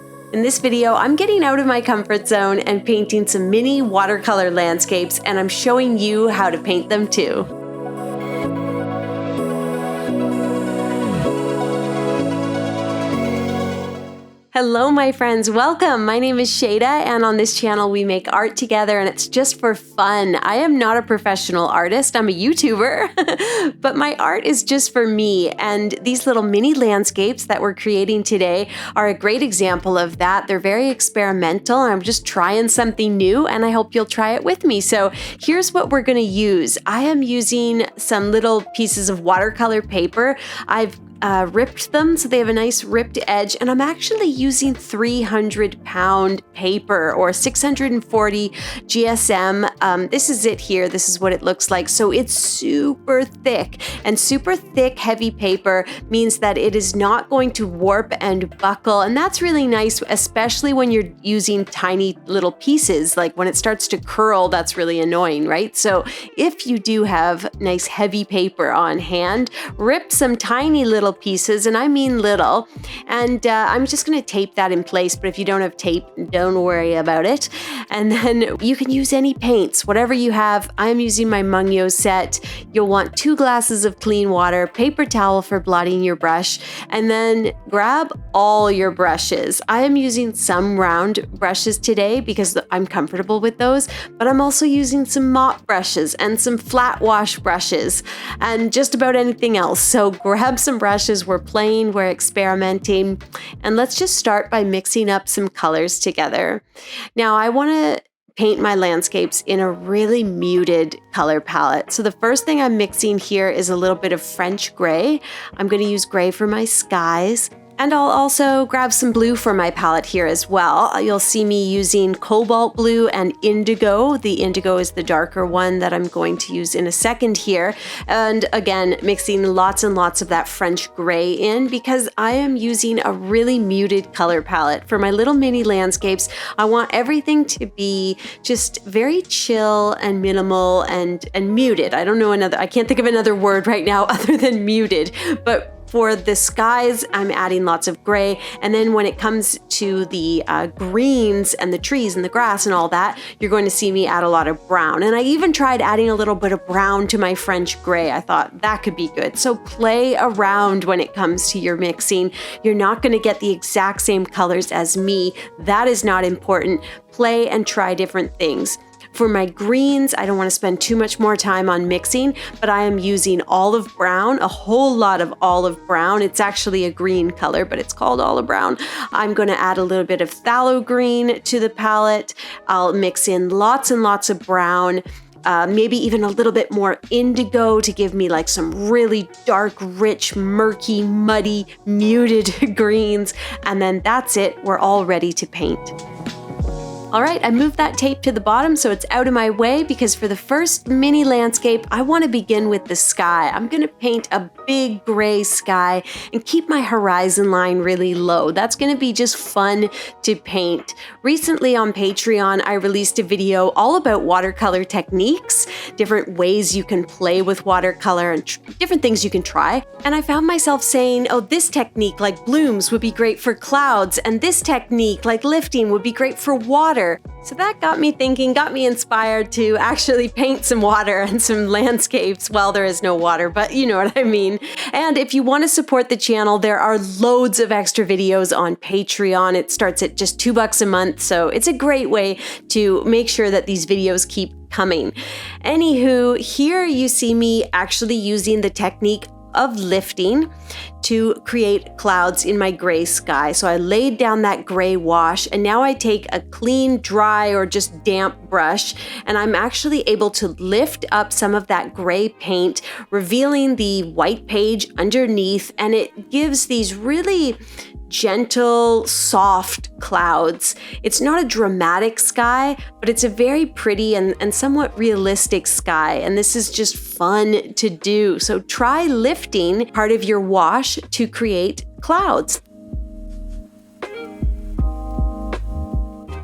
In this video, I'm getting out of my comfort zone and painting some mini watercolor landscapes, and I'm showing you how to paint them too. Hello my friends, welcome! My name is Shayda, and on this channel we make art together and it's just for fun. I am not a professional artist, I'm a YouTuber, but my art is just for me, and these little mini landscapes that we're creating today are a great example of that. They're very experimental, I'm just trying something new and I hope you'll try it with me. So here's what we're going to use. I am using some little pieces of watercolor paper. I've ripped them so they have a nice ripped edge, and I'm actually using 300-pound paper or 640 GSM. This is it here. This is what it looks like. So it's super thick, and super thick, heavy paper means that it is not going to warp and buckle, and that's really nice, especially when you're using tiny little pieces. Like when it starts to curl, that's really annoying, right? So if you do have nice heavy paper on hand, rip some tiny little pieces, and I mean little, and I'm just going to tape that in place, but if you don't have tape, don't worry about it. And then you can use any paints, whatever you have. I'm using my Mungyo set. You'll want 2 glasses of clean water, paper towel for blotting your brush, and then grab all your brushes. I am using some round brushes today because I'm comfortable with those, but I'm also using some mop brushes and some flat wash brushes and just about anything else. So grab some brushes. We're playing, we're experimenting, and let's just start by mixing up some colors together. Now I want to paint my landscapes in a really muted color palette. So the first thing I'm mixing here is a little bit of French gray. I'm going to use gray for my skies. And I'll also grab some blue for my palette here as well. You'll see me using cobalt blue and indigo. The indigo is the darker one that I'm going to use in a second here. And again, mixing lots and lots of that French gray in because I am using a really muted color palette. For my little mini landscapes, I want everything to be just very chill and minimal and muted. I can't think of another word right now other than muted, but for the skies, I'm adding lots of gray, and then when it comes to the greens and the trees and the grass and all that, you're going to see me add a lot of brown. And I even tried adding a little bit of brown to my French gray. I thought that could be good. So play around when it comes to your mixing. You're not going to get the exact same colors as me. That is not important. Play and try different things. For my greens, I don't want to spend too much more time on mixing, but I am using olive brown, a whole lot of olive brown. It's actually a green color, but it's called olive brown. I'm going to add a little bit of phthalo green to the palette. I'll mix in lots and lots of brown. Maybe even a little bit more indigo to give me like some really dark, rich, murky, muddy, muted greens. And then that's it. We're all ready to paint. All right, I moved that tape to the bottom so it's out of my way because for the first mini landscape, I want to begin with the sky. I'm going to paint a big gray sky and keep my horizon line really low. That's going to be just fun to paint. Recently on Patreon, I released a video all about watercolor techniques, different ways you can play with watercolor and different things you can try. And I found myself saying, oh, this technique like blooms would be great for clouds, and this technique like lifting would be great for water. So that got me thinking, got me inspired to actually paint some water and some landscapes. Well, there is no water, but you know what I mean. And if you want to support the channel, there are loads of extra videos on Patreon. It starts at just $2 a month, so it's a great way to make sure that these videos keep coming. Anywho, here you see me actually using the technique of lifting to create clouds in my gray sky. So I laid down that gray wash, and now I take a clean, dry, or just damp brush, and I'm actually able to lift up some of that gray paint, revealing the white page underneath, and it gives these really gentle, soft clouds. It's not a dramatic sky, but it's a very pretty and somewhat realistic sky, and this is just fun to do. So try lifting part of your wash to create clouds.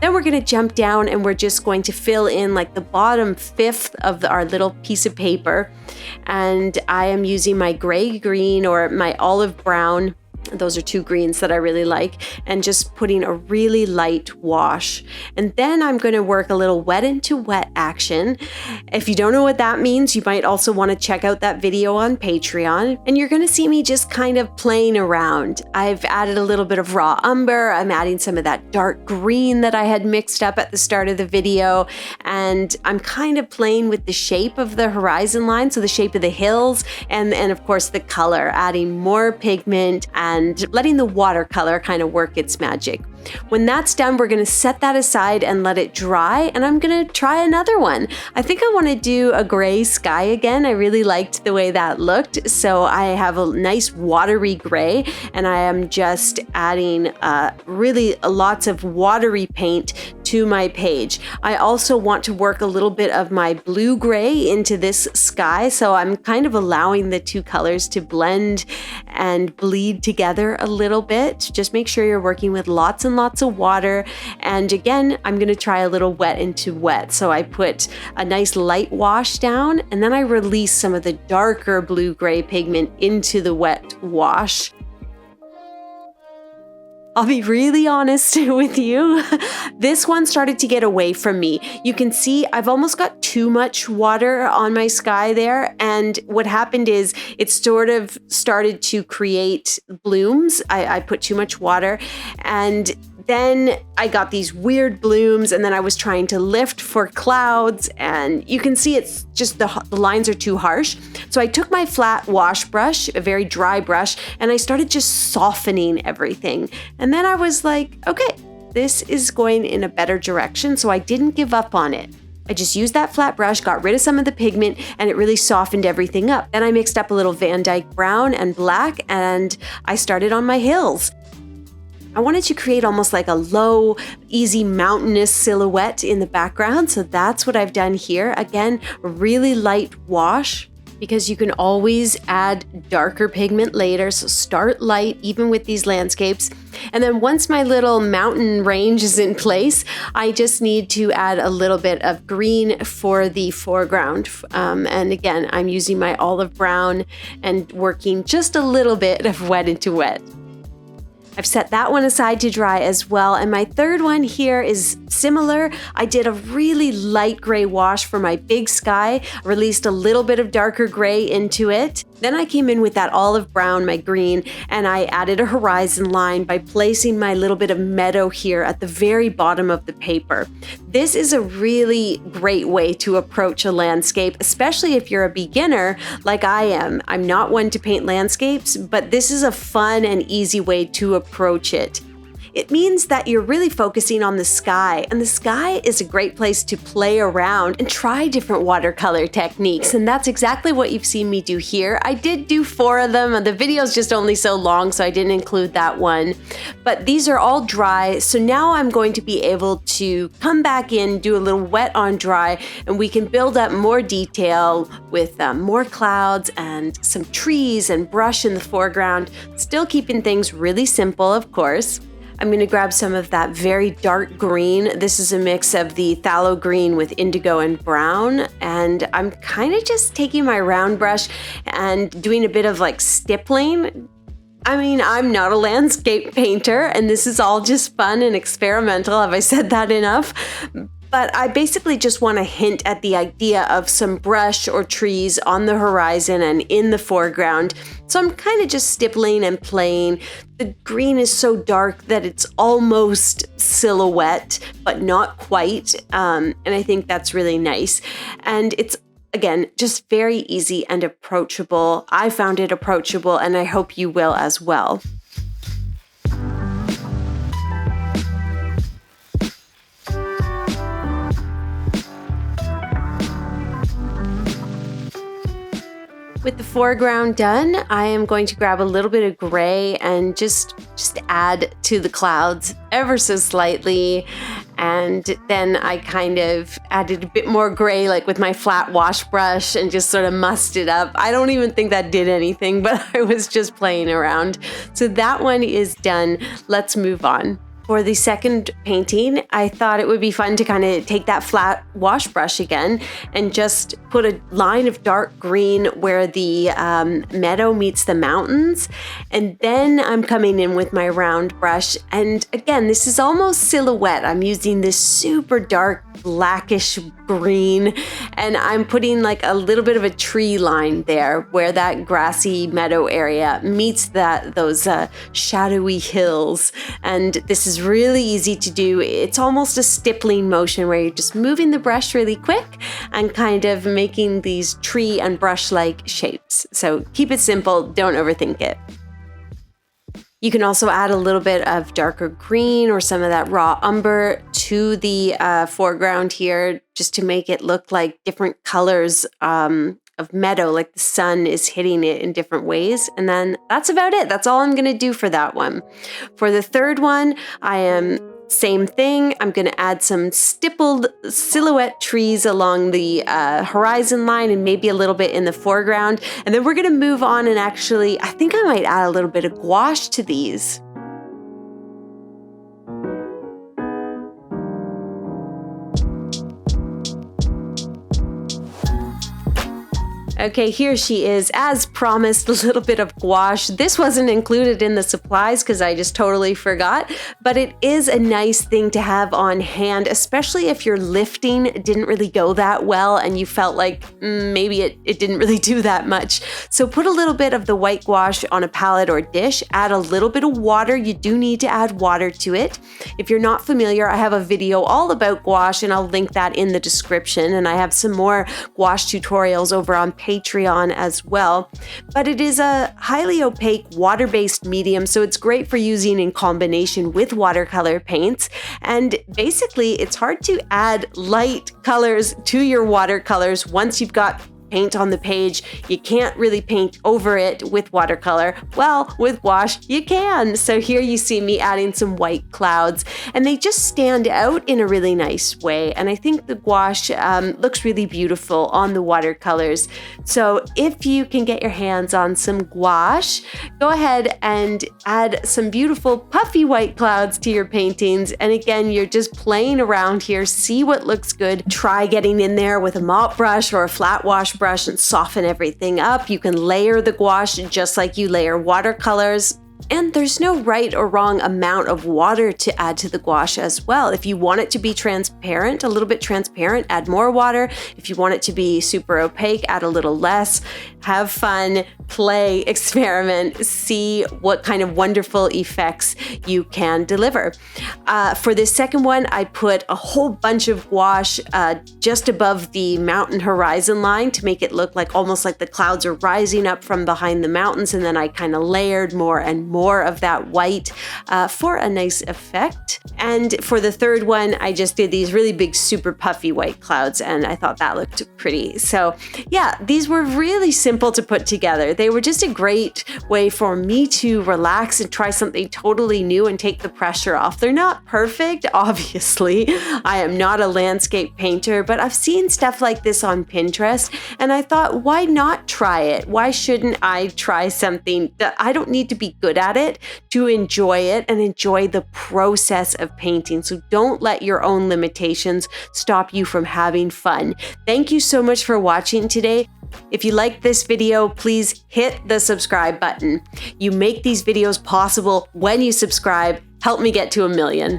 Then we're going to jump down and we're just going to fill in like the bottom fifth of our little piece of paper. And I am using my gray green or my olive brown Those are two greens that I really like, and just putting a really light wash. And then I'm going to work a little wet into wet action. If you don't know what that means, you might also want to check out that video on Patreon, and you're going to see me just kind of playing around. I've added a little bit of raw umber. I'm adding some of that dark green that I had mixed up at the start of the video, and I'm kind of playing with the shape of the horizon line, so the shape of the hills, and of course the color, adding more pigment and letting the watercolor kind of work its magic. When that's done, we're going to set that aside and let it dry, and I'm going to try another one. I think I want to do a gray sky again. I really liked the way that looked, so I have a nice watery gray, and I am just adding really lots of watery paint to my page. I also want to work a little bit of my blue gray into this sky, so I'm kind of allowing the two colors to blend and bleed together a little bit. Just make sure you're working with lots and lots of water. And again, I'm going to try a little wet into wet. So I put a nice light wash down, and then I release some of the darker blue-gray pigment into the wet wash. I'll be really honest with you. This one started to get away from me. You can see I've almost got too much water on my sky there. And what happened is it sort of started to create blooms. I put too much water, and then I got these weird blooms, and then I was trying to lift for clouds, and you can see it's just the lines are too harsh. So I took my flat wash brush, a very dry brush, and I started just softening everything. And then I was like, okay, this is going in a better direction. So I didn't give up on it. I just used that flat brush, got rid of some of the pigment, and it really softened everything up. Then I mixed up a little Van Dyke brown and black, and I started on my hills. I wanted to create almost like a low, easy mountainous silhouette in the background. So that's what I've done here. Again, really light wash, because you can always add darker pigment later. So start light, even with these landscapes. And then once my little mountain range is in place, I just need to add a little bit of green for the foreground. And again, I'm using my olive brown and working just a little bit of wet into wet. I've set that one aside to dry as well. And my third one here is similar. I did a really light gray wash for my big sky, released a little bit of darker gray into it. Then I came in with that olive brown, my green, and I added a horizon line by placing my little bit of meadow here at the very bottom of the paper. This is a really great way to approach a landscape, especially if you're a beginner like I am. I'm not one to paint landscapes, but this is a fun and easy way to approach it. It means that you're really focusing on the sky, and the sky is a great place to play around and try different watercolor techniques, and that's exactly what you've seen me do here. I did do 4 of them, and the video's just only so long, so I didn't include that one. But these are all dry, so now I'm going to be able to come back in, do a little wet on dry, and we can build up more detail with more clouds and some trees and brush in the foreground, still keeping things really simple, of course. I'm going to grab some of that very dark green. This is a mix of the phthalo green with indigo and brown. And I'm kind of just taking my round brush and doing a bit of like stippling. I mean, I'm not a landscape painter, and this is all just fun and experimental. Have I said that enough? But I basically just want to hint at the idea of some brush or trees on the horizon and in the foreground. So I'm kind of just stippling and playing. The green is so dark that it's almost silhouette, but not quite. And I think that's really nice. And it's, again, just very easy and approachable. I found it approachable, and I hope you will as well. With the foreground done, I am going to grab a little bit of gray and just add to the clouds ever so slightly. And then I kind of added a bit more gray, like with my flat wash brush, and just sort of mussed it up. I don't even think that did anything, but I was just playing around. So that one is done. Let's move on. For the second painting, I thought it would be fun to kind of take that flat wash brush again and just put a line of dark green where the meadow meets the mountains. And then I'm coming in with my round brush. And again, this is almost silhouette. I'm using this super dark blackish green, and I'm putting like a little bit of a tree line there where that grassy meadow area meets those shadowy hills. And this is really easy to do. It's almost a stippling motion where you're just moving the brush really quick and kind of making these tree and brush-like shapes. So keep it simple, don't overthink it. You can also add a little bit of darker green or some of that raw umber to the foreground here, just to make it look like different colors of meadow, like the sun is hitting it in different ways. And then that's about it. That's all I'm going to do for that one. For the third one, same thing. I'm going to add some stippled silhouette trees along the horizon line and maybe a little bit in the foreground. And then we're going to move on and actually, I think I might add a little bit of gouache to these. Okay, here she is. As promised, a little bit of gouache. This wasn't included in the supplies because I just totally forgot, but it is a nice thing to have on hand, especially if your lifting didn't really go that well and you felt like maybe it didn't really do that much. So put a little bit of the white gouache on a palette or dish, add a little bit of water. You do need to add water to it. If you're not familiar, I have a video all about gouache and I'll link that in the description. And I have some more gouache tutorials over on Patreon as well, but it is a highly opaque water-based medium, so it's great for using in combination with watercolor paints. And basically, it's hard to add light colors to your watercolors once you've got paint on the page. You can't really paint over it with watercolor. Well, with gouache, you can. So here you see me adding some white clouds, and they just stand out in a really nice way. And I think the gouache looks really beautiful on the watercolors. So if you can get your hands on some gouache, go ahead and add some beautiful puffy white clouds to your paintings. And again, you're just playing around here, see what looks good. Try getting in there with a mop brush or a flat wash brush and soften everything up. You can layer the gouache just like you layer watercolors. And there's no right or wrong amount of water to add to the gouache as well. If you want it to be transparent, a little bit transparent, add more water. If you want it to be super opaque, add a little less. Have fun, play, experiment, see what kind of wonderful effects you can deliver. For this second one, I put a whole bunch of gouache just above the mountain horizon line to make it look like almost like the clouds are rising up from behind the mountains. And then I kind of layered more and more of that white for a nice effect. And for the third one, I just did these really big, super puffy white clouds, and I thought that looked pretty. So yeah, these were really simple to put together. They were just a great way for me to relax and try something totally new and take the pressure off. They're not perfect, obviously. I am not a landscape painter, but I've seen stuff like this on Pinterest, and I thought, why not try it? Why shouldn't I try something that I don't need to be good at it to enjoy it and enjoy the process of painting? So don't let your own limitations stop you from having fun. Thank you so much for watching today. If you like this video, please hit the subscribe button. You make these videos possible when you subscribe. Help me get to 1 million.